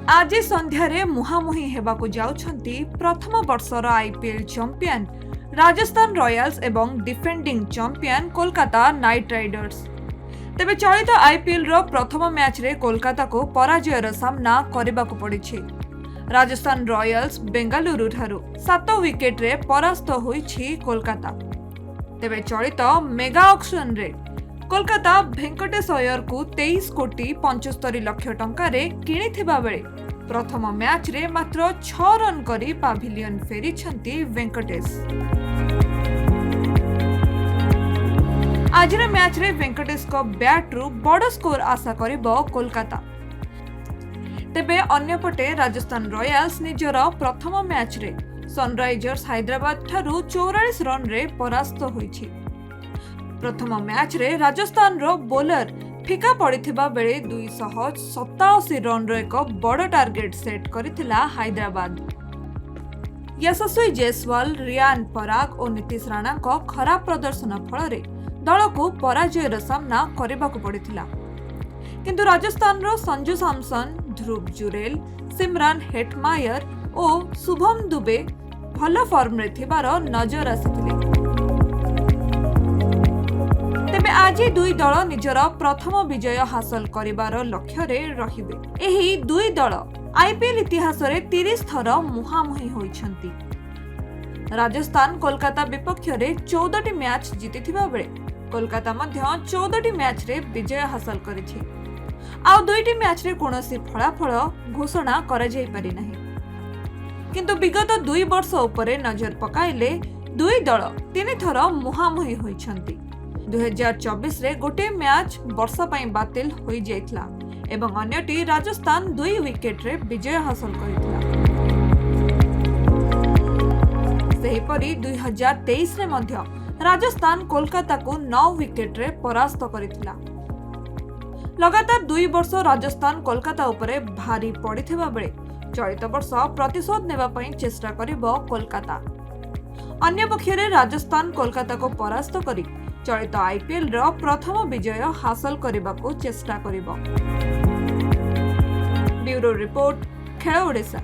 आज संध्यारे मुहांमुही हेबाकु जाउछंती प्रथम वर्षर IPL champion Rajasthan Royals एवं defending champion Kolkata night Riders. तेबे चलित आईपीएल रो प्रथम मैच रे कोलकाता को पराजयर सामना करिबाकु पड़िछि। राजस्थान रॉयल्स बेंगालुरु ठारू 7 विकेट रे परास्त होइछि कोलकाता। तेबे चलित मेगा ऑक्शन रे कोलकाता वेंकटेश अय्यर को 23 कोटी 75 लाख टंका रे किनिथिबा बेले प्रथम मैच रे मात्र 6 रन करी पाभिलियन फेरिछंती वेंकटेश। आज रे मैच रे वेंकटेश को बैट रु बड़ स्कोर आशा करिबो कोलकाता। तेबे अन्यपटे राजस्थान रॉयल्स निजर प्रथम मैच रे सनराइजर्स हैदराबाद ठारू 44 रन रे परास्त होइछि। प्रथम मैच रे राजस्थान रो बोलर फिका पड़िथिबा बेले 287 रन रो एक बड़ टार्गेट सेट करिथिला हैदराबाद। यशस्वी जायसवाल, रियान पराग और नीतीश राणा को खराब प्रदर्शन फल रे दल को पराजयर सामना करिबाकु पड़िथिला। किंतु राजस्थान रो संजू सैमसन, ध्रुव जुरेल, सिमरन हेटमायर और शुभम दुबे भल फॉर्म रे थिबार नजर आसिथिले। तेबे आज दुई दल निजर प्रथम विजय हासिल करिबार लक्ष्य रे रहिबे। एही दुई दल आईपीएल इतिहास रे 30 थर मुहांमुही होइछंती। राजस्थान कोलकाता विपक्ष रे 14टी मैच जीतिथिबा बेले कोलकाता मध्य 14टी मैच रे विजय हासिल करिछि। आ दुईटी मैच रे कोनोसी फलाफल घोषणा करा जाई पारि नाही। किंतु विगत 2 वर्ष उपरे नजर पकाइले दुई दल 3 थर मुहांमुही होइछंती। 2024 रे गोटे मैच वर्षा पई बातिल होई जाइतला एवं अन्यटी राजस्थान 2 विकेट रे विजय हासिल करितला। सेहिपरि 2023 रे मध्य राजस्थान कोलकाता को 9 विकेट रे परास्त करितला। लगातार 2 वर्ष राजस्थान कोलकाता उपरे भारी पड़िथिबा बेले चलित वर्ष प्रतिशोध नेबा पई चेष्टा करिबो कोलकाता। अन्य पक्षरे राजस्थान कोलकाता को परास्त करी चलित आईपीएल रो प्रथम विजय हासिल करबाकू चेष्टा करिबो। ब्यूरो रिपोर्ट, खेल ओडिशा।